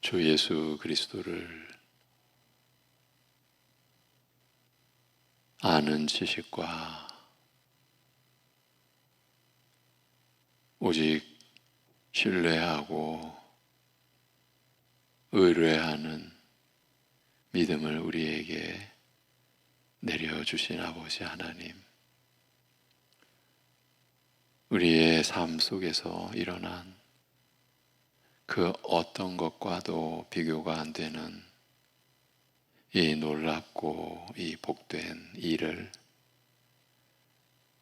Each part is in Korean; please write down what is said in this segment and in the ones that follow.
주 예수 그리스도를 아는 지식과 오직 신뢰하고 의뢰하는 믿음을 우리에게 내려주신 아버지 하나님, 우리의 삶 속에서 일어난 그 어떤 것과도 비교가 안 되는 이 놀랍고 이 복된 일을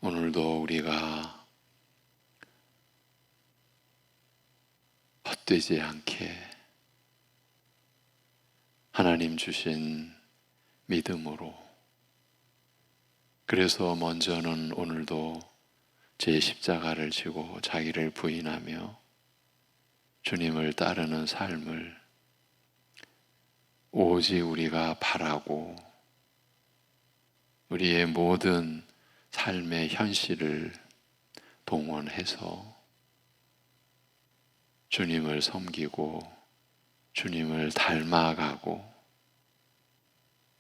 오늘도 우리가 헛되지 않게 하나님 주신 믿음으로, 그래서 먼저는 오늘도 제 십자가를 지고 자기를 부인하며 주님을 따르는 삶을 오직 우리가 바라고 우리의 모든 삶의 현실을 동원해서 주님을 섬기고 주님을 닮아가고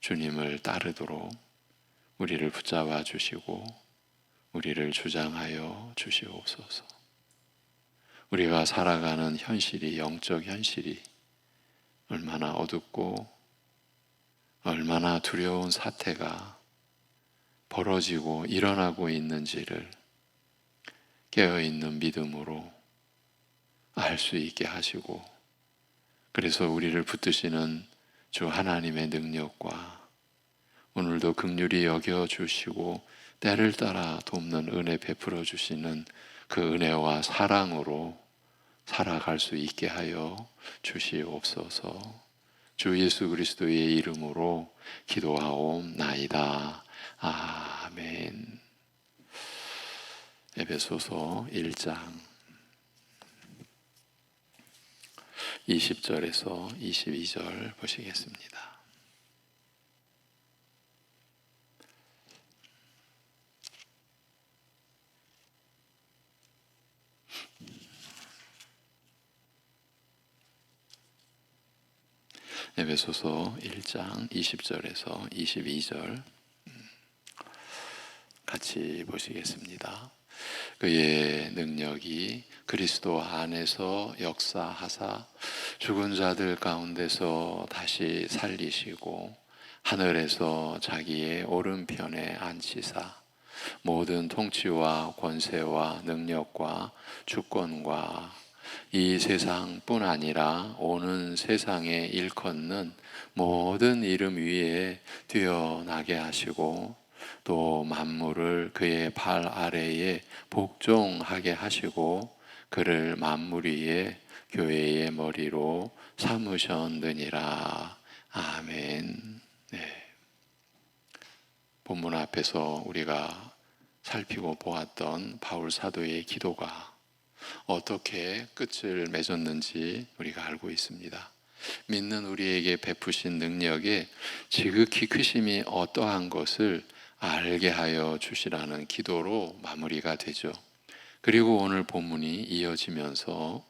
주님을 따르도록 우리를 붙잡아 주시고 우리를 주장하여 주시옵소서. 우리가 살아가는 현실이, 영적 현실이 얼마나 어둡고 얼마나 두려운 사태가 벌어지고 일어나고 있는지를 깨어있는 믿음으로 알 수 있게 하시고, 그래서 우리를 붙드시는 주 하나님의 능력과 오늘도 긍휼히 여겨주시고 때를 따라 돕는 은혜 베풀어 주시는 그 은혜와 사랑으로 살아갈 수 있게 하여 주시옵소서. 주 예수 그리스도의 이름으로 기도하옵나이다. 아멘. 에베소서 1장 20절에서 22절 보시겠습니다. 에베소서 1장 20절에서 22절 같이 보시겠습니다. 그의 능력이 그리스도 안에서 역사하사 죽은 자들 가운데서 다시 살리시고 하늘에서 자기의 오른편에 앉히사 모든 통치와 권세와 능력과 주권과 이 세상뿐 아니라 오는 세상에 일컫는 모든 이름 위에 뛰어나게 하시고 또 만물을 그의 발 아래에 복종하게 하시고 그를 만물 위에 교회의 머리로 삼으셨느니라. 아멘. 네. 본문 앞에서 우리가 살피고 보았던 바울 사도의 기도가 어떻게 끝을 맺었는지 우리가 알고 있습니다. 믿는 우리에게 베푸신 능력에 지극히 크심이 어떠한 것을 알게 하여 주시라는 기도로 마무리가 되죠. 그리고 오늘 본문이 이어지면서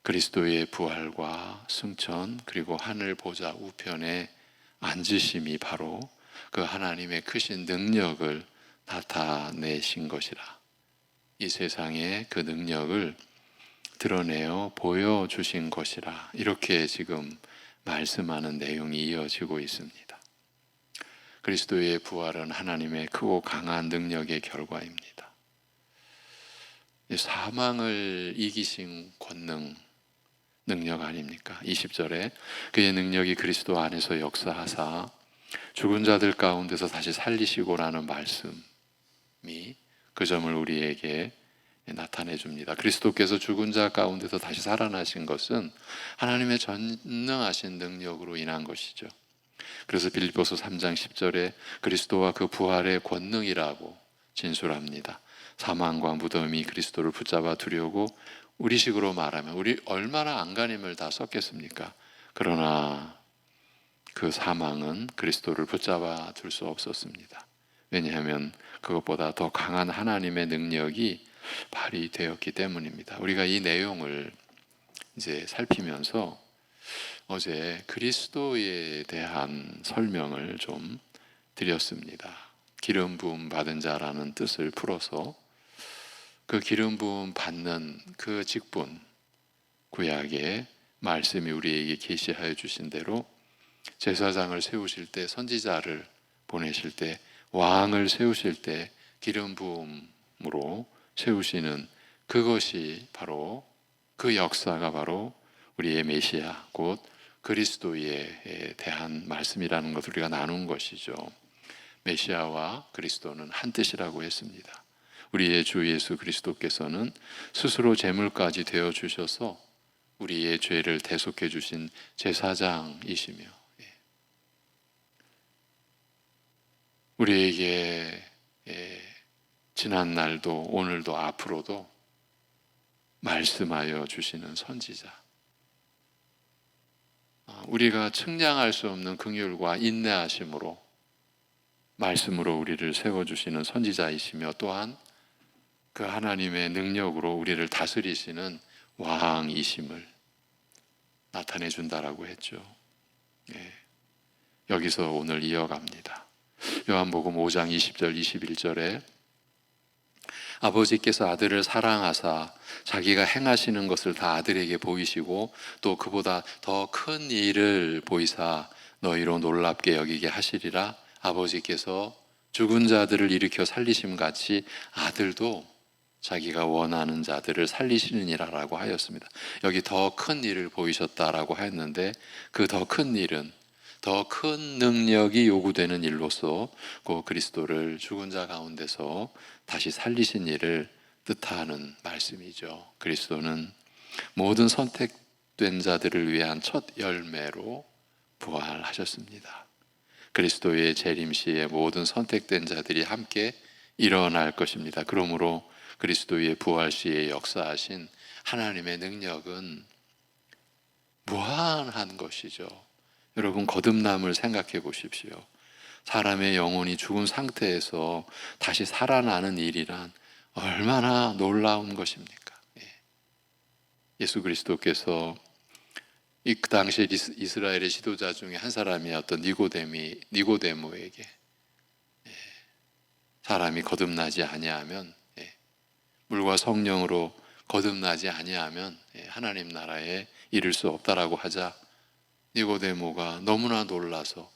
그리스도의 부활과 승천, 그리고 하늘 보좌 우편에 앉으심이 바로 그 하나님의 크신 능력을 나타내신 것이라, 이 세상에 그 능력을 드러내어 보여주신 것이라, 이렇게 지금 말씀하는 내용이 이어지고 있습니다. 그리스도의 부활은 하나님의 크고 강한 능력의 결과입니다. 사망을 이기신 권능, 능력 아닙니까? 20절에 그의 능력이 그리스도 안에서 역사하사 죽은 자들 가운데서 다시 살리시고라는 말씀이 그 점을 우리에게 나타내 줍니다. 그리스도께서 죽은 자 가운데서 다시 살아나신 것은 하나님의 전능하신 능력으로 인한 것이죠. 그래서 빌립보서 3장 10절에 그리스도와 그 부활의 권능이라고 진술합니다. 사망과 무덤이 그리스도를 붙잡아 두려고, 우리식으로 말하면 우리 얼마나 안간힘을 다 썼겠습니까? 그러나 그 사망은 그리스도를 붙잡아 둘 수 없었습니다. 왜냐하면 그것보다 더 강한 하나님의 능력이 발휘되었기 때문입니다. 우리가 이 내용을 이제 살피면서 어제 그리스도에 대한 설명을 좀 드렸습니다. 기름 부음 받은 자라는 뜻을 풀어서 그 기름 부음 받는 그 직분, 구약의 말씀이 우리에게 계시하여 주신 대로 제사장을 세우실 때, 선지자를 보내실 때, 왕을 세우실 때 기름 부음으로 세우시는 그것이 바로, 그 역사가 바로 우리의 메시아 곧 그리스도에 대한 말씀이라는 것을 우리가 나눈 것이죠. 메시아와 그리스도는 한 뜻이라고 했습니다. 우리의 주 예수 그리스도께서는 스스로 제물까지 되어 주셔서 우리의 죄를 대속해 주신 제사장이시며, 우리에게 지난 날도 오늘도 앞으로도 말씀하여 주시는 선지자, 우리가 측량할 수 없는 긍휼과 인내하심으로 말씀으로 우리를 세워주시는 선지자이시며, 또한 그 하나님의 능력으로 우리를 다스리시는 왕이심을 나타내 준다라고 했죠. 여기서 오늘 이어갑니다. 요한복음 5장 20절 21절에 아버지께서 아들을 사랑하사 자기가 행하시는 것을 다 아들에게 보이시고 또 그보다 더 큰 일을 보이사 너희로 놀랍게 여기게 하시리라. 아버지께서 죽은 자들을 일으켜 살리심 같이 아들도 자기가 원하는 자들을 살리시느니라라고 하였습니다. 여기 더 큰 일을 보이셨다라고 하였는데, 그 더 큰 일은 더 큰 능력이 요구되는 일로서 그 그리스도를 죽은 자 가운데서 다시 살리신 일을 뜻하는 말씀이죠. 그리스도는 모든 선택된 자들을 위한 첫 열매로 부활하셨습니다. 그리스도의 재림시에 모든 선택된 자들이 함께 일어날 것입니다. 그러므로 그리스도의 부활시에 역사하신 하나님의 능력은 무한한 것이죠. 여러분, 거듭남을 생각해 보십시오. 사람의 영혼이 죽은 상태에서 다시 살아나는 일이란 얼마나 놀라운 것입니까? 예수 그리스도께서 그 당시에 이스라엘의 지도자 중에 한 사람이었던 니고데모에게 사람이 거듭나지 아니하면, 물과 성령으로 거듭나지 아니하면 하나님 나라에 이를 수 없다라고 하자 니고데모가 너무나 놀라서,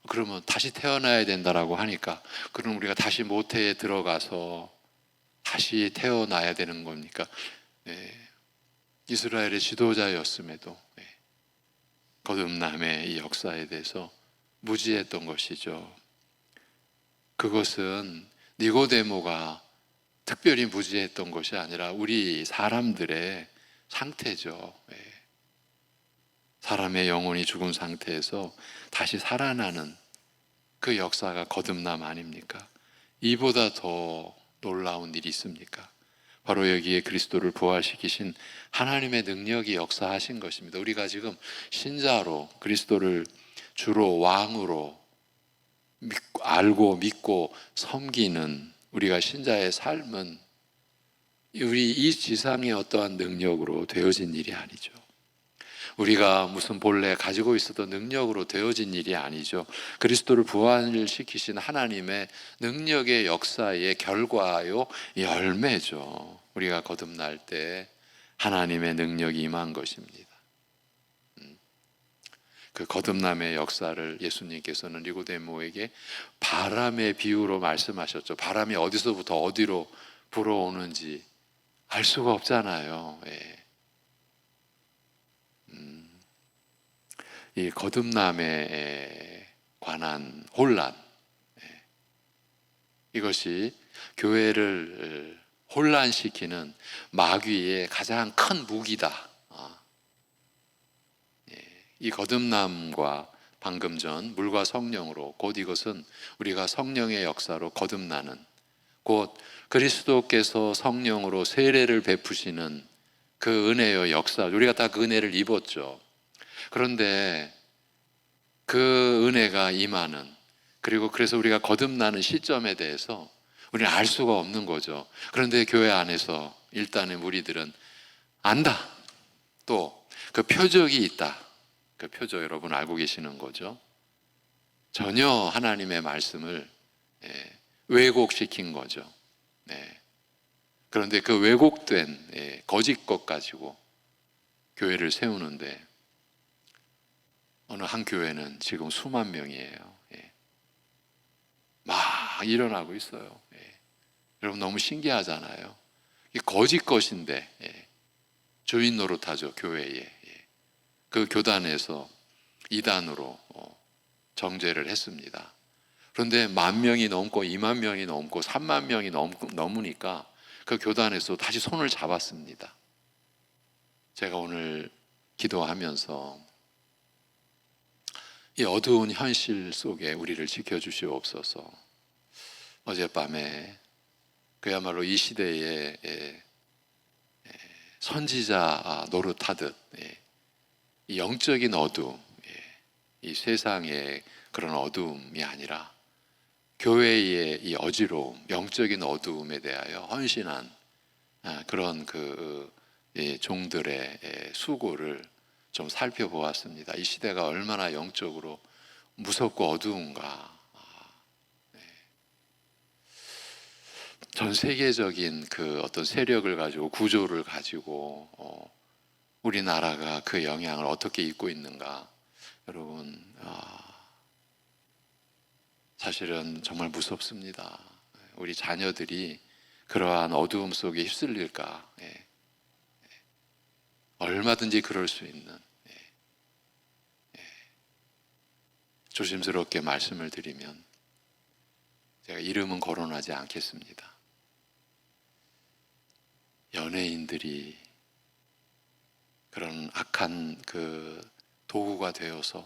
그러면 다시 태어나야 된다라고 하니까, 그럼 우리가 다시 모태에 들어가서 다시 태어나야 되는 겁니까? 이스라엘의 지도자였음에도 거듭남의 이 역사에 대해서 무지했던 것이죠. 그것은 니고데모가 특별히 무지했던 것이 아니라 우리 사람들의 상태죠. 사람의 영혼이 죽은 상태에서 다시 살아나는 그 역사가 거듭남 아닙니까? 이보다 더 놀라운 일이 있습니까? 바로 여기에 그리스도를 부활시키신 하나님의 능력이 역사하신 것입니다. 우리가 지금 신자로 그리스도를 주로 왕으로 알고 믿고 섬기는 우리가 신자의 삶은 우리 이 지상의 어떠한 능력으로 되어진 일이 아니죠. 우리가 무슨 본래 가지고 있었던 능력으로 되어진 일이 아니죠. 그리스도를 부활시키신 하나님의 능력의 역사의 결과요, 열매죠. 우리가 거듭날 때 하나님의 능력이 임한 것입니다. 그 거듭남의 역사를 예수님께서는 니고데모에게 바람의 비유로 말씀하셨죠. 바람이 어디서부터 어디로 불어오는지 알 수가 없잖아요. 이 거듭남에 관한 혼란, 이것이 교회를 혼란시키는 마귀의 가장 큰 무기다. 이 거듭남과 방금 전 물과 성령으로, 곧 이것은 우리가 성령의 역사로 거듭나는, 곧 그리스도께서 성령으로 세례를 베푸시는 그 은혜의 역사, 우리가 다 그 은혜를 입었죠. 그런데 그 은혜가 임하는, 그리고 그래서 우리가 거듭나는 시점에 대해서 우리는 알 수가 없는 거죠. 그런데 교회 안에서 일단의 무리들은 안다. 또 그 표적이 있다. 그 표저 여러분 알고 계시는 거죠. 전혀 하나님의 말씀을 왜곡시킨 거죠. 네. 그런데 그 왜곡된 거짓 것 가지고 교회를 세우는데 어느 한 교회는 지금 수만 명이에요. 막 일어나고 있어요. 여러분 너무 신기하잖아요. 이 거짓 것인데 주인 노릇하죠, 교회에. 그 교단에서 이단으로 정죄를 했습니다. 그런데 10,000명이 넘고 20,000명이 넘고 30,000명이 넘으니까 그 교단에서 다시 손을 잡았습니다. 제가 오늘 기도하면서 이 어두운 현실 속에 우리를 지켜주시옵소서. 어젯밤에 그야말로 이 시대에 선지자 노릇하듯 이 영적인 어두움, 이 세상의 그런 어두움이 아니라 교회의 이 어지러움, 영적인 어두움에 대하여 헌신한 그런 종들의 수고를 좀 살펴보았습니다. 이 시대가 얼마나 영적으로 무섭고 어두운가. 전 세계적인 그 어떤 세력을 가지고 구조를 가지고 우리나라가 그 영향을 어떻게 입고 있는가. 여러분 사실은 정말 무섭습니다. 우리 자녀들이 그러한 어두움 속에 휩쓸릴까. 얼마든지 그럴 수 있는. 조심스럽게 말씀을 드리면 제가 이름은 거론하지 않겠습니다. 연예인들이 그런 악한 그 도구가 되어서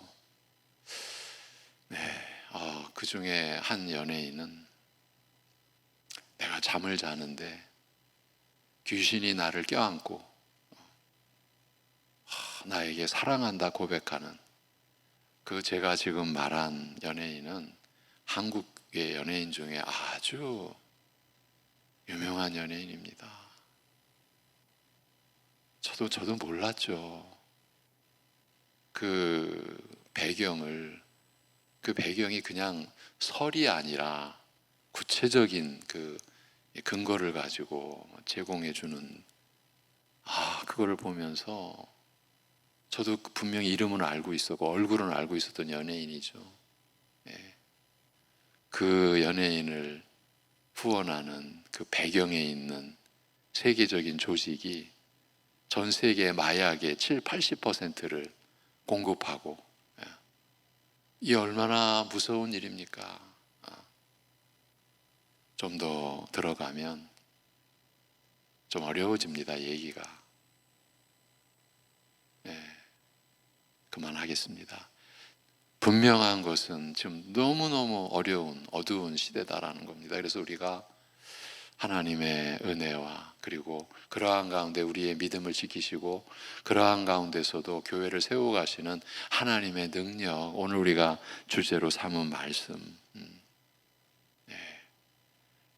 그 중에 한 연예인은 내가 잠을 자는데 귀신이 나를 껴안고 나에게 사랑한다 고백하는 그 제가 지금 말한 연예인은 한국의 연예인 중에 아주 유명한 연예인입니다. 저도 몰랐죠. 그 배경이 그냥 설이 아니라 구체적인 그 근거를 가지고 제공해 주는 그거를 보면서 저도 분명히 이름은 알고 있었고 얼굴은 알고 있었던 연예인이죠. 그 연예인을 후원하는 그 배경에 있는 세계적인 조직이 전 세계 마약의 80%를 공급하고 이 얼마나 무서운 일입니까? 좀 더 들어가면 좀 어려워집니다, 얘기가. 그만하겠습니다. 분명한 것은 지금 너무너무 어려운 어두운 시대다라는 겁니다. 그래서 우리가 하나님의 은혜와 그리고 그러한 가운데 우리의 믿음을 지키시고 그러한 가운데서도 교회를 세워가시는 하나님의 능력, 오늘 우리가 주제로 삼은 말씀,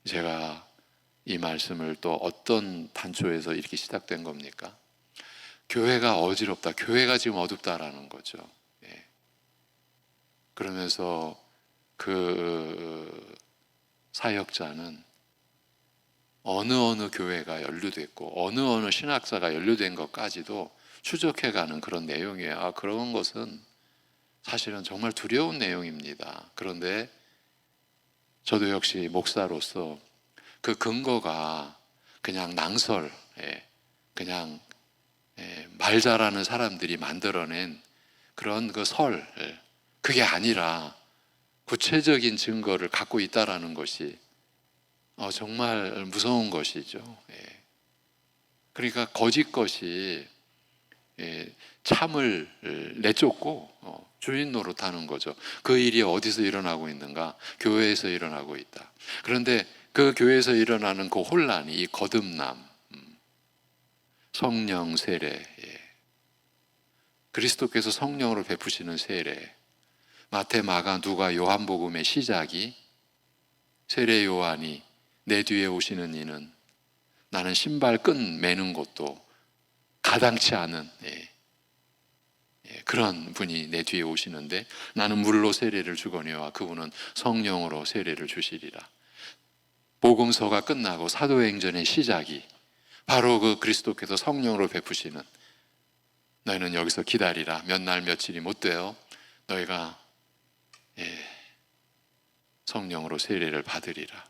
제가 이 말씀을 또 어떤 단초에서 이렇게 시작된 겁니까? 교회가 어지럽다, 교회가 지금 어둡다라는 거죠. 그러면서 그 사역자는 어느 교회가 연루됐고 어느 신학자가 연루된 것까지도 추적해가는 그런 내용이에요. 그런 것은 사실은 정말 두려운 내용입니다. 그런데 저도 역시 목사로서 그 근거가 그냥 낭설, 그냥 말 잘하는 사람들이 만들어낸 그런 그 설, 그게 아니라 구체적인 증거를 갖고 있다라는 것이 정말 무서운 것이죠. 그러니까 거짓 것이 참을 내쫓고 주인 노릇하는 거죠. 그 일이 어디서 일어나고 있는가? 교회에서 일어나고 있다. 그런데 그 교회에서 일어나는 그 혼란이, 이 거듭남, 성령 세례, 그리스도께서 성령으로 베푸시는 세례, 마태, 마가, 누가, 요한복음의 시작이 세례 요한이 내 뒤에 오시는 이는 나는 신발 끈 매는 것도 가당치 않은 그런 분이 내 뒤에 오시는데 나는 물로 세례를 주거니와 그분은 성령으로 세례를 주시리라. 복음서가 끝나고 사도행전의 시작이 바로 그 그리스도께서 성령으로 베푸시는, 너희는 여기서 기다리라, 몇 날 며칠이 못 되어 너희가 성령으로 세례를 받으리라.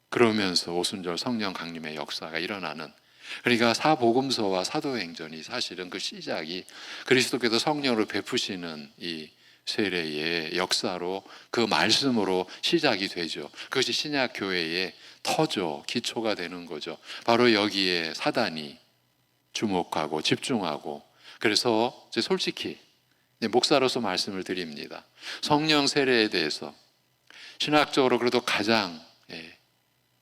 그러면서 오순절 성령 강림의 역사가 일어나는, 그러니까 사복음서와 사도행전이 사실은 그 시작이 그리스도께서 성령으로 베푸시는 이 세례의 역사로, 그 말씀으로 시작이 되죠. 그것이 신약 교회의 터죠, 기초가 되는 거죠. 바로 여기에 사단이 주목하고 집중하고, 그래서 솔직히 목사로서 말씀을 드립니다. 성령 세례에 대해서 신학적으로 그래도 가장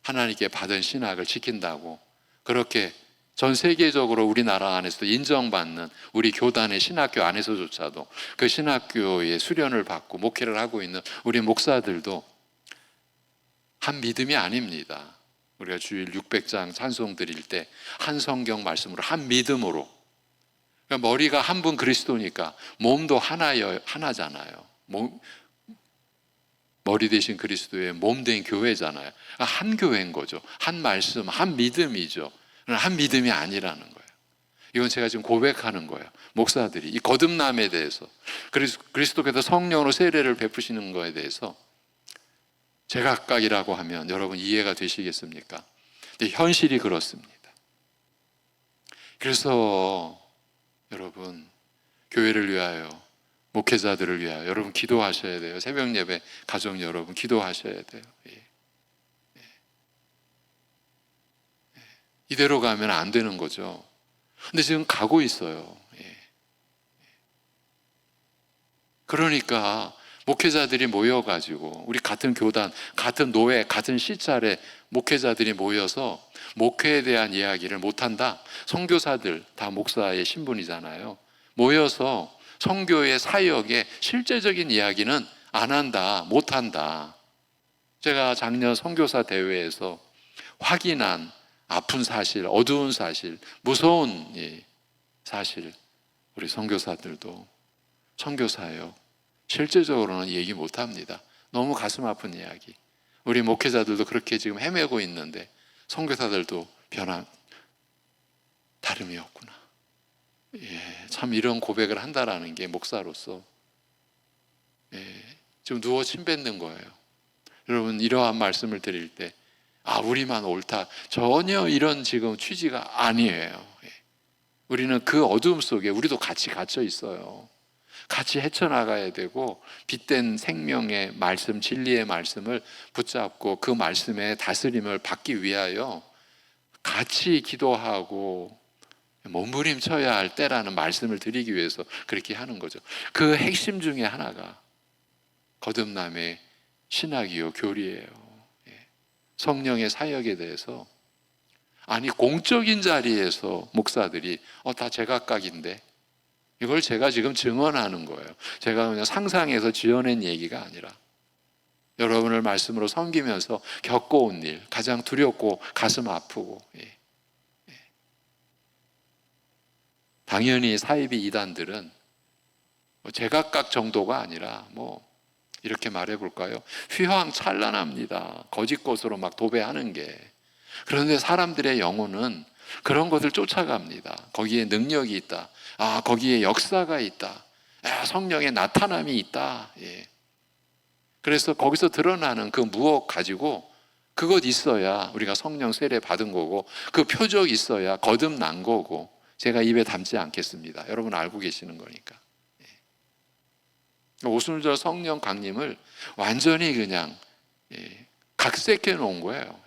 하나님께 받은 신학을 지킨다고, 그렇게 전 세계적으로 우리나라 안에서도 인정받는 우리 교단의 신학교 안에서조차도 그 신학교의 수련을 받고 목회를 하고 있는 우리 목사들도 한 믿음이 아닙니다. 우리가 주일 600장 찬송 드릴 때 한 성경 말씀으로, 한 믿음으로, 그러니까 머리가 한 분 그리스도니까 몸도 하나잖아요. 머리 대신 그리스도의 몸 된 교회잖아요. 한 교회인 거죠. 한 말씀, 한 믿음이죠. 한 믿음이 아니라는 거예요. 이건 제가 지금 고백하는 거예요. 목사들이 이 거듭남에 대해서, 그리스도께서 성령으로 세례를 베푸시는 거에 대해서 제각각이라고 하면 여러분 이해가 되시겠습니까? 근데 현실이 그렇습니다. 그래서 여러분, 교회를 위하여, 목회자들을 위하여 여러분 기도하셔야 돼요. 새벽 예배 가족 여러분 기도하셔야 돼요. 이대로 가면 안 되는 거죠. 근데 지금 가고 있어요. 그러니까 목회자들이 모여가지고, 우리 같은 교단, 같은 노회, 같은 시찰에 목회자들이 모여서 목회에 대한 이야기를 못한다. 선교사들 다 목사의 신분이잖아요. 모여서 선교의 사역의 실제적인 이야기는 안 한다, 못한다. 제가 작년 선교사 대회에서 확인한 아픈 사실, 어두운 사실, 무서운 사실, 우리 선교사들도 선교사예요. 실제적으로는 얘기 못합니다. 너무 가슴 아픈 이야기. 우리 목회자들도 그렇게 지금 헤매고 있는데 선교사들도 변한 다름이 없구나. 참 이런 고백을 한다라는 게 목사로서 지금 누워 침 뱉는 거예요. 여러분, 이러한 말씀을 드릴 때 우리만 옳다, 전혀 이런 지금 취지가 아니에요. 우리는 그 어두움 속에 우리도 같이 갇혀 있어요. 같이 헤쳐나가야 되고, 빛된 생명의 말씀, 진리의 말씀을 붙잡고 그 말씀의 다스림을 받기 위하여 같이 기도하고 몸부림쳐야 할 때라는 말씀을 드리기 위해서 그렇게 하는 거죠. 그 핵심 중에 하나가 거듭남의 신학이요, 교리예요. 성령의 사역에 대해서, 공적인 자리에서 목사들이 다 제각각인데, 이걸 제가 지금 증언하는 거예요. 제가 그냥 상상해서 지어낸 얘기가 아니라 여러분을 말씀으로 섬기면서 겪어온 일, 가장 두렵고 가슴 아프고, 당연히 사이비 이단들은 제각각 정도가 아니라 이렇게 말해볼까요? 휘황찬란합니다. 거짓 것으로 막 도배하는 게. 그런데 사람들의 영혼은 그런 것을 쫓아갑니다. 거기에 능력이 있다. 거기에 역사가 있다. 성령의 나타남이 있다. 그래서 거기서 드러나는 그 무엇 가지고, 그것 있어야 우리가 성령 세례 받은 거고, 그 표적 있어야 거듭난 거고, 제가 입에 담지 않겠습니다. 여러분 알고 계시는 거니까. 오순절 성령 강림을 완전히 그냥 각색해 놓은 거예요.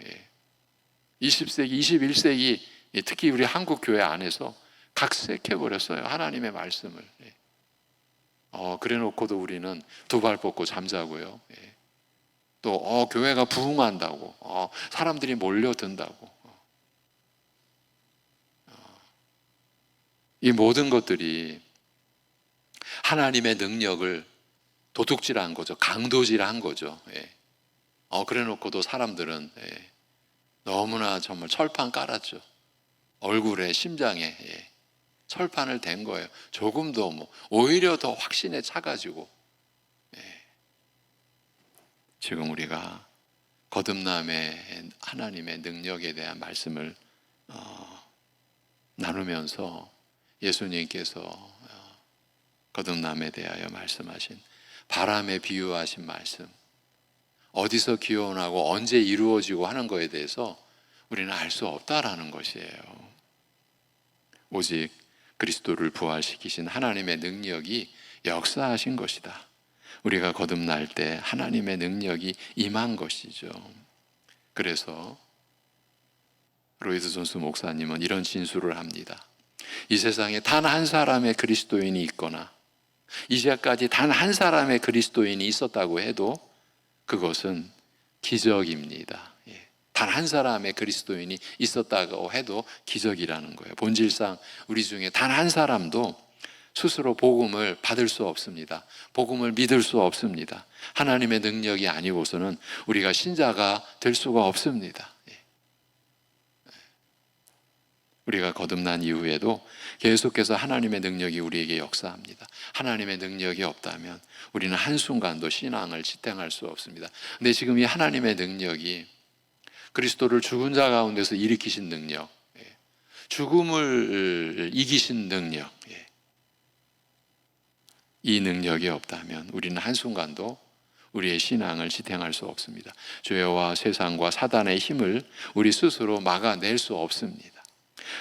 20세기, 21세기, 특히 우리 한국 교회 안에서 각색해 버렸어요. 하나님의 말씀을. 그래 놓고도 우리는 두 발 뻗고 잠자고요. 또 교회가 부흥한다고, 사람들이 몰려든다고. 이 모든 것들이 하나님의 능력을 도둑질한 거죠. 강도질한 거죠. 그래 놓고도 사람들은 너무나 정말 철판 깔았죠. 얼굴에, 심장에 철판을 댄 거예요. 조금 더 오히려 더 확신에 차가지고. 지금 우리가 거듭남의 하나님의 능력에 대한 말씀을 나누면서 예수님께서 거듭남에 대하여 말씀하신 바람에 비유하신 말씀, 어디서 기원하고 언제 이루어지고 하는 것에 대해서 우리는 알 수 없다라는 것이에요. 오직 그리스도를 부활시키신 하나님의 능력이 역사하신 것이다. 우리가 거듭날 때 하나님의 능력이 임한 것이죠. 그래서 로이드 존스 목사님은 이런 진술을 합니다. 이 세상에 단 한 사람의 그리스도인이 있거나 이제까지 단 한 사람의 그리스도인이 있었다고 해도 그것은 기적입니다. 단 한 사람의 그리스도인이 있었다고 해도 기적이라는 거예요. 본질상 우리 중에 단 한 사람도 스스로 복음을 받을 수 없습니다. 복음을 믿을 수 없습니다. 하나님의 능력이 아니고서는 우리가 신자가 될 수가 없습니다. 우리가 거듭난 이후에도 계속해서 하나님의 능력이 우리에게 역사합니다. 하나님의 능력이 없다면 우리는 한순간도 신앙을 지탱할 수 없습니다. 근데 지금 이 하나님의 능력이 그리스도를 죽은 자 가운데서 일으키신 능력, 죽음을 이기신 능력, 이 능력이 없다면 우리는 한순간도 우리의 신앙을 지탱할 수 없습니다. 죄와 세상과 사단의 힘을 우리 스스로 막아낼 수 없습니다.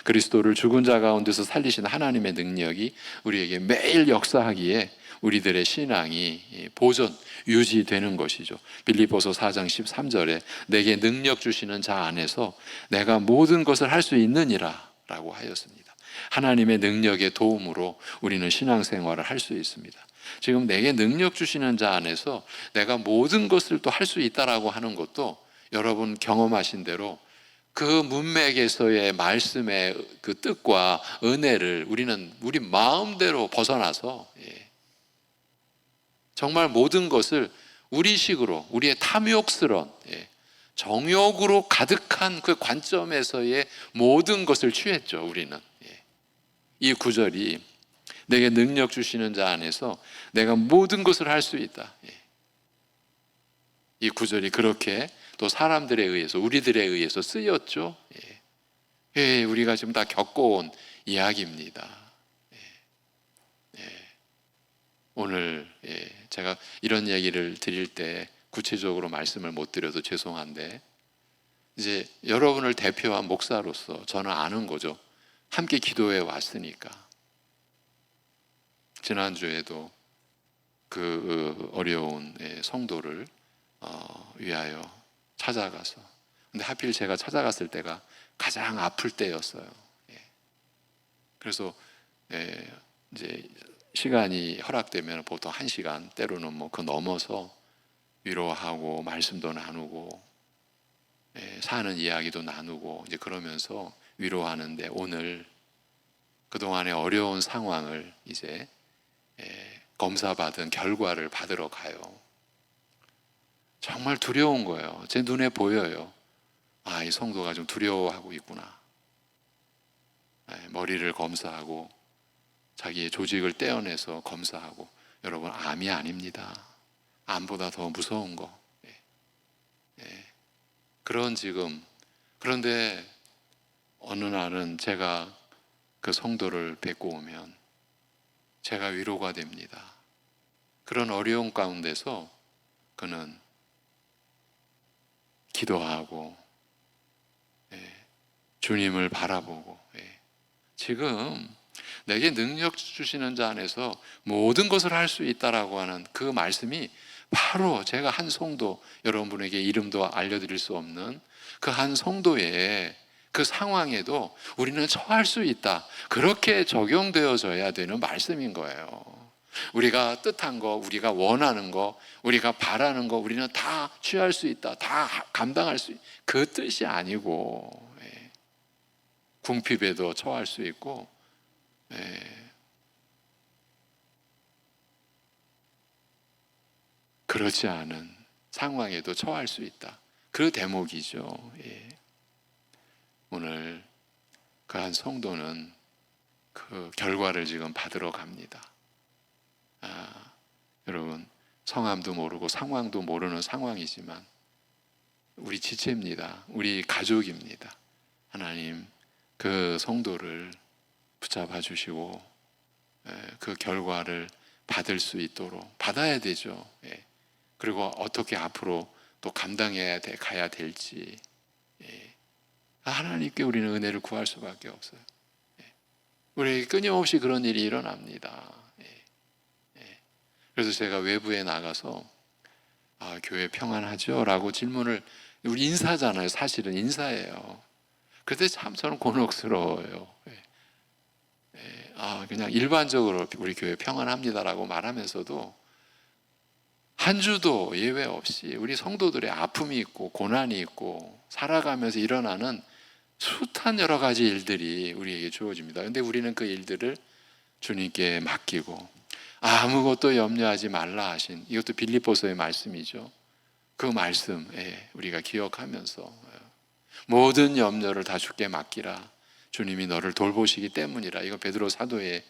그리스도를 죽은 자 가운데서 살리신 하나님의 능력이 우리에게 매일 역사하기에 우리들의 신앙이 보존, 유지되는 것이죠. 빌립보서 4장 13절에 내게 능력 주시는 자 안에서 내가 모든 것을 할 수 있느니라 라고 하였습니다. 하나님의 능력의 도움으로 우리는 신앙생활을 할 수 있습니다. 지금 내게 능력 주시는 자 안에서 내가 모든 것을 또 할 수 있다라고 하는 것도 여러분 경험하신 대로 그 문맥에서의 말씀의 그 뜻과 은혜를 우리는 우리 마음대로 벗어나서 정말 모든 것을 우리식으로 우리의 탐욕스러운 정욕으로 가득한 그 관점에서의 모든 것을 취했죠. 우리는 이 구절이 내게 능력 주시는 자 안에서 내가 모든 것을 할 수 있다. 이 구절이 그렇게 또 사람들에 의해서 우리들에 의해서 쓰였죠. 우리가 지금 다 겪어온 이야기입니다. 오늘 제가 이런 얘기를 드릴 때 구체적으로 말씀을 못 드려도 죄송한데 이제 여러분을 대표한 목사로서 저는 아는 거죠. 함께 기도해 왔으니까. 지난주에도 그 어려운 성도를 위하여 찾아가서, 근데 하필 제가 찾아갔을 때가 가장 아플 때였어요. 그래서 이제 시간이 허락되면 보통 1시간, 때로는 그 넘어서 위로하고 말씀도 나누고 사는 이야기도 나누고 이제 그러면서 위로하는데, 오늘 그동안의 어려운 상황을 이제 검사받은 결과를 받으러 가요. 정말 두려운 거예요. 제 눈에 보여요. 아, 이 성도가 좀 두려워하고 있구나. 머리를 검사하고 자기의 조직을 떼어내서 검사하고. 여러분, 암이 아닙니다. 암보다 더 무서운 거. 그런 지금, 그런데 어느 날은 제가 그 성도를 뵙고 오면 제가 위로가 됩니다. 그런 어려운 가운데서 그는 기도하고 주님을 바라보고, 지금 내게 능력 주시는 자 안에서 모든 것을 할 수 있다라고 하는 그 말씀이 바로 제가 한 성도, 여러분에게 이름도 알려드릴 수 없는 그 한 성도의 그 상황에도 우리는 처할 수 있다, 그렇게 적용되어져야 되는 말씀인 거예요. 우리가 뜻한 거, 우리가 원하는 거, 우리가 바라는 거 우리는 다 취할 수 있다, 다 감당할 수 있다, 그 뜻이 아니고 궁핍에도 처할 수 있고 그렇지 않은 상황에도 처할 수 있다, 그 대목이죠. 오늘 그 한 성도는 그 결과를 지금 받으러 갑니다. 여러분, 성함도 모르고 상황도 모르는 상황이지만 우리 지체입니다. 우리 가족입니다. 하나님 그 성도를 붙잡아 주시고 그 결과를 받을 수 있도록 받아야 되죠. 그리고 어떻게 앞으로 또 감당해야 가야 될지 하나님께 우리는 은혜를 구할 수밖에 없어요. 우리에게 끊임없이 그런 일이 일어납니다. 그래서 제가 외부에 나가서 교회 평안하죠? 라고 질문을, 우리 인사잖아요. 사실은 인사예요. 그때 참 저는 곤혹스러워요. 그냥 일반적으로 우리 교회 평안합니다라고 말하면서도 한 주도 예외 없이 우리 성도들의 아픔이 있고 고난이 있고 살아가면서 일어나는 숱한 여러 가지 일들이 우리에게 주어집니다. 그런데 우리는 그 일들을 주님께 맡기고 아무것도 염려하지 말라 하신, 이것도 빌립보서의 말씀이죠. 그 말씀 우리가 기억하면서 모든 염려를 다 주께 맡기라. 주님이 너를 돌보시기 때문이라. 이거 베드로 사도에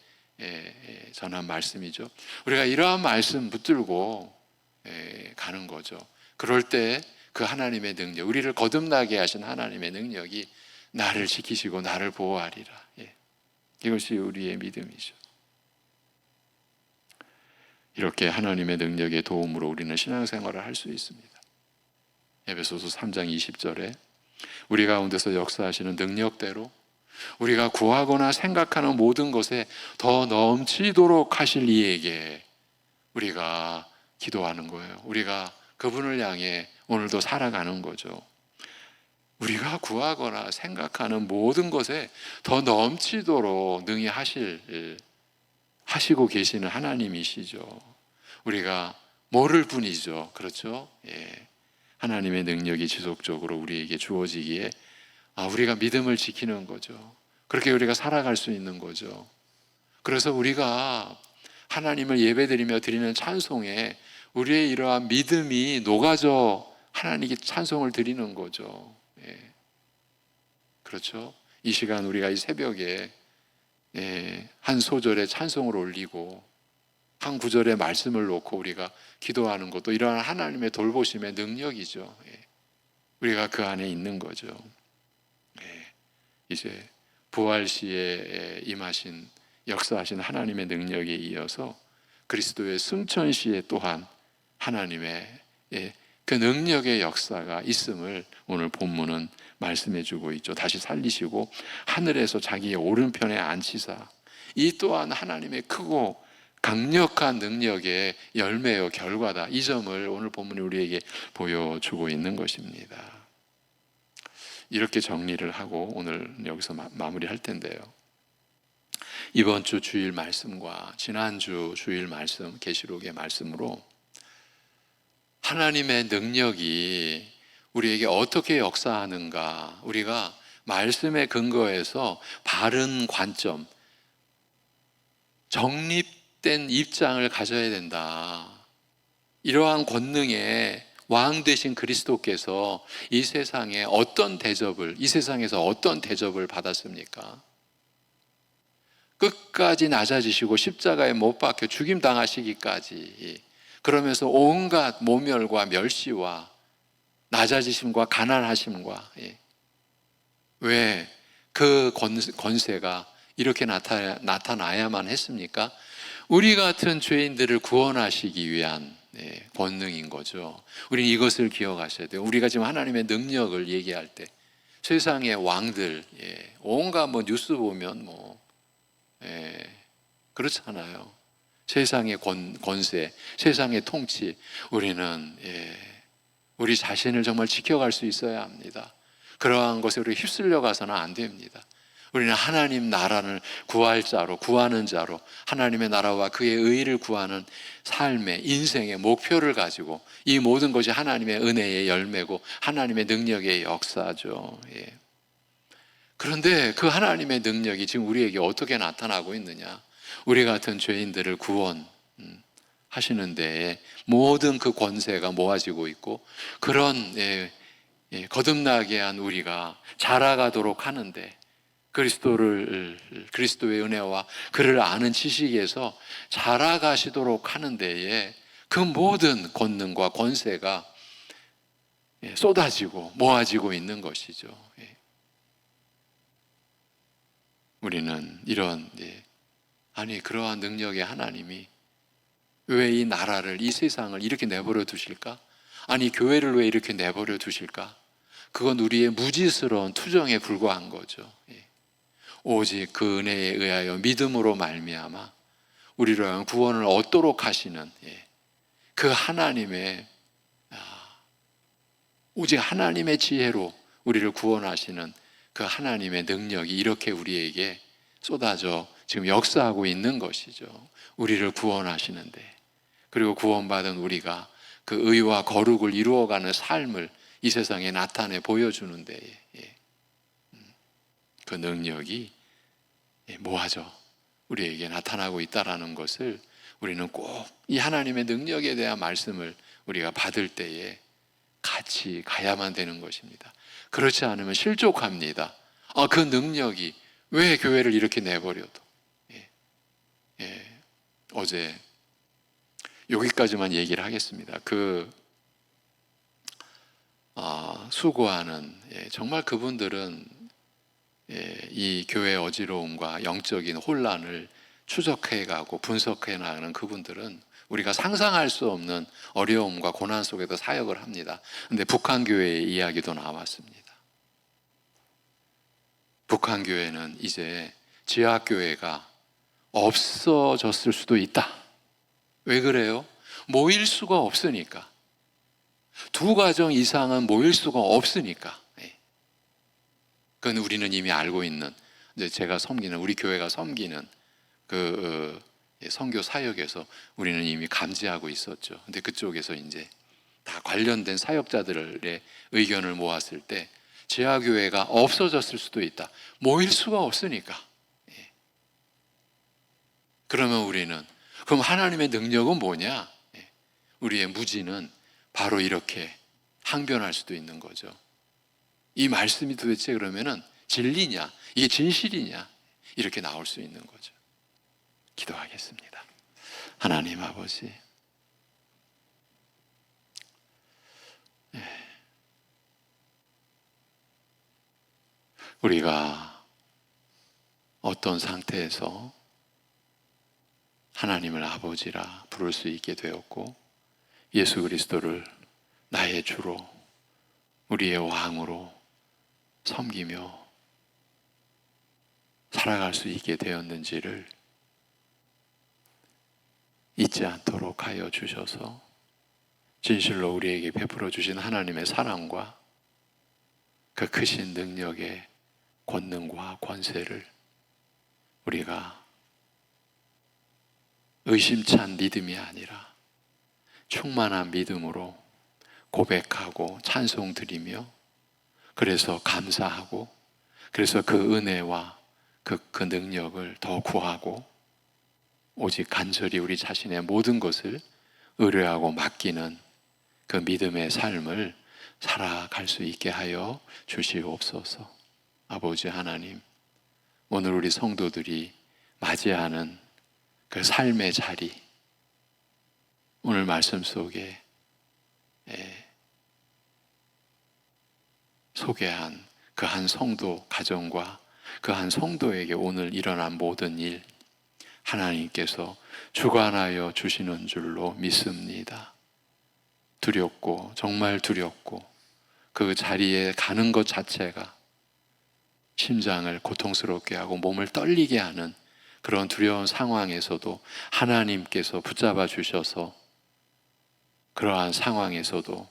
전한 말씀이죠. 우리가 이러한 말씀 붙들고 가는 거죠. 그럴 때 그 하나님의 능력, 우리를 거듭나게 하신 하나님의 능력이 나를 지키시고 나를 보호하리라. 이것이 우리의 믿음이죠. 이렇게 하나님의 능력의 도움으로 우리는 신앙생활을 할 수 있습니다. 에베소서 3장 20절에 우리 가운데서 역사하시는 능력대로 우리가 구하거나 생각하는 모든 것에 더 넘치도록 하실 이에게 우리가 기도하는 거예요. 우리가 그분을 향해 오늘도 살아가는 거죠. 우리가 구하거나 생각하는 모든 것에 더 넘치도록 능히 하시고 계시는 하나님이시죠. 우리가 모를 뿐이죠. 그렇죠? 하나님의 능력이 지속적으로 우리에게 주어지기에 우리가 믿음을 지키는 거죠. 그렇게 우리가 살아갈 수 있는 거죠. 그래서 우리가 하나님을 예배드리며 드리는 찬송에 우리의 이러한 믿음이 녹아져 하나님께 찬송을 드리는 거죠. 그렇죠? 이 시간 우리가 이 새벽에 한 소절의 찬송을 올리고 한 구절의 말씀을 놓고 우리가 기도하는 것도 이러한 하나님의 돌보심의 능력이죠. 우리가 그 안에 있는 거죠. 이제 부활 시에 임하신 역사하신 하나님의 능력에 이어서 그리스도의 승천 시에 또한 하나님의 그 능력의 역사가 있음을 오늘 본문은 말씀해 주고 있죠. 다시 살리시고 하늘에서 자기의 오른편에 앉히사, 이 또한 하나님의 크고 강력한 능력의 열매요 결과다. 이 점을 오늘 본문이 우리에게 보여주고 있는 것입니다. 이렇게 정리를 하고 오늘 여기서 마무리할 텐데요. 이번 주 주일 말씀과 지난주 주일 말씀, 계시록의 말씀으로 하나님의 능력이 우리에게 어떻게 역사하는가, 우리가 말씀의 근거에서 바른 관점, 정립된 입장을 가져야 된다. 이러한 권능의 왕 되신 그리스도께서 이 세상에 이 세상에서 어떤 대접을 받았습니까? 끝까지 낮아지시고 십자가에 못 박혀 죽임 당하시기까지, 그러면서 온갖 모멸과 멸시와 낮아지심과 가난하심과, 왜 그 권세가 이렇게 나타나야만 했습니까? 우리 같은 죄인들을 구원하시기 위한 권능인 거죠. 우리는 이것을 기억하셔야 돼요. 우리가 지금 하나님의 능력을 얘기할 때 세상의 왕들, 온갖 뉴스 보면 그렇잖아요. 세상의 권세, 세상의 통치, 우리는 우리 자신을 정말 지켜갈 수 있어야 합니다. 그러한 것에 우리 휩쓸려 가서는 안 됩니다. 우리는 하나님 나라를 구할 자로, 구하는 자로, 하나님의 나라와 그의 의를 구하는 삶의, 인생의 목표를 가지고 이 모든 것이 하나님의 은혜의 열매고 하나님의 능력의 역사죠. 그런데 그 하나님의 능력이 지금 우리에게 어떻게 나타나고 있느냐? 우리 같은 죄인들을 구원하시는 데에 모든 그 권세가 모아지고 있고, 그런 거듭나게 한 우리가 자라가도록 하는데 그리스도의 은혜와 그를 아는 지식에서 자라가시도록 하는 데에 그 모든 권능과 권세가 쏟아지고 모아지고 있는 것이죠. 우리는 이런 아니 그러한 능력의 하나님이 왜 이 나라를, 이 세상을 이렇게 내버려 두실까? 아니 교회를 왜 이렇게 내버려 두실까? 그건 우리의 무지스러운 투정에 불과한 거죠. 오직 그 은혜에 의하여 믿음으로 말미암아 우리를 위한 구원을 얻도록 하시는 그 하나님의 오직 하나님의 지혜로 우리를 구원하시는 그 하나님의 능력이 이렇게 우리에게 쏟아져 지금 역사하고 있는 것이죠. 우리를 구원하시는데, 그리고 구원받은 우리가 그 의와 거룩을 이루어가는 삶을 이 세상에 나타내 보여주는 데에 그 능력이 모아져 우리에게 나타나고 있다는 것을 우리는 꼭 이 하나님의 능력에 대한 말씀을 우리가 받을 때에 같이 가야만 되는 것입니다. 그렇지 않으면 실족합니다. 그 능력이 왜 교회를 이렇게 내버려도. 어제 여기까지만 얘기를 하겠습니다. 수고하는 정말 그분들은 이 교회의 어지러움과 영적인 혼란을 추적해가고 분석해나가는 그분들은 우리가 상상할 수 없는 어려움과 고난 속에서 사역을 합니다. 그런데 북한교회의 이야기도 나왔습니다. 북한교회는 이제 지하교회가 없어졌을 수도 있다. 왜 그래요? 모일 수가 없으니까. 2가정 이상은 모일 수가 없으니까. 그건 우리는 이미 알고 있는, 이제 제가 섬기는, 우리 교회가 섬기는 선교 사역에서 우리는 이미 감지하고 있었죠. 근데 그쪽에서 이제 다 관련된 사역자들의 의견을 모았을 때 지하교회가 없어졌을 수도 있다. 모일 수가 없으니까. 그러면 우리는 그럼 하나님의 능력은 뭐냐? 우리의 무지는 바로 이렇게 항변할 수도 있는 거죠. 이 말씀이 도대체 그러면은 진리냐? 이게 진실이냐? 이렇게 나올 수 있는 거죠. 기도하겠습니다. 하나님 아버지, 우리가 어떤 상태에서 하나님을 아버지라 부를 수 있게 되었고 예수 그리스도를 나의 주로 우리의 왕으로 섬기며 살아갈 수 있게 되었는지를 잊지 않도록 하여 주셔서 진실로 우리에게 베풀어 주신 하나님의 사랑과 그 크신 능력의 권능과 권세를 우리가 의심찬 믿음이 아니라 충만한 믿음으로 고백하고 찬송 드리며, 그래서 감사하고, 그래서 그 은혜와 그 능력을 더 구하고 오직 간절히 우리 자신의 모든 것을 의뢰하고 맡기는 그 믿음의 삶을 살아갈 수 있게 하여 주시옵소서. 아버지 하나님, 오늘 우리 성도들이 맞이하는 그 삶의 자리, 오늘 말씀 속에 소개한 그 한 성도 가정과 그 한 성도에게 오늘 일어난 모든 일, 하나님께서 주관하여 주시는 줄로 믿습니다. 두렵고 정말 두렵고 그 자리에 가는 것 자체가 심장을 고통스럽게 하고 몸을 떨리게 하는 그런 두려운 상황에서도 하나님께서 붙잡아 주셔서 그러한 상황에서도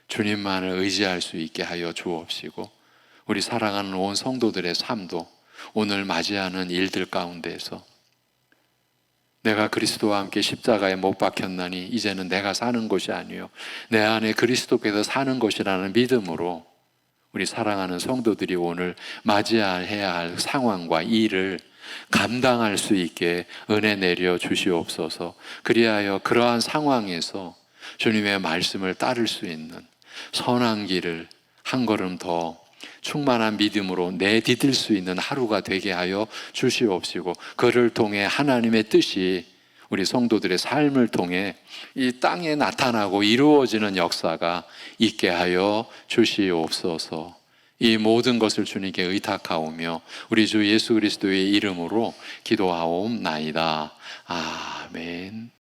주님만을 의지할 수 있게 하여 주옵시고, 우리 사랑하는 온 성도들의 삶도 오늘 맞이하는 일들 가운데에서 내가 그리스도와 함께 십자가에 못 박혔나니 이제는 내가 사는 것이 아니요 내 안에 그리스도께서 사는 것이라는 믿음으로 우리 사랑하는 성도들이 오늘 맞이해야 할 상황과 일을 감당할 수 있게 은혜 내려 주시옵소서. 그리하여 그러한 상황에서 주님의 말씀을 따를 수 있는 선한 길을 한 걸음 더 충만한 믿음으로 내디딜 수 있는 하루가 되게 하여 주시옵시고, 그를 통해 하나님의 뜻이 우리 성도들의 삶을 통해 이 땅에 나타나고 이루어지는 역사가 있게 하여 주시옵소서. 이 모든 것을 주님께 의탁하오며 우리 주 예수 그리스도의 이름으로 기도하옵나이다. 아멘.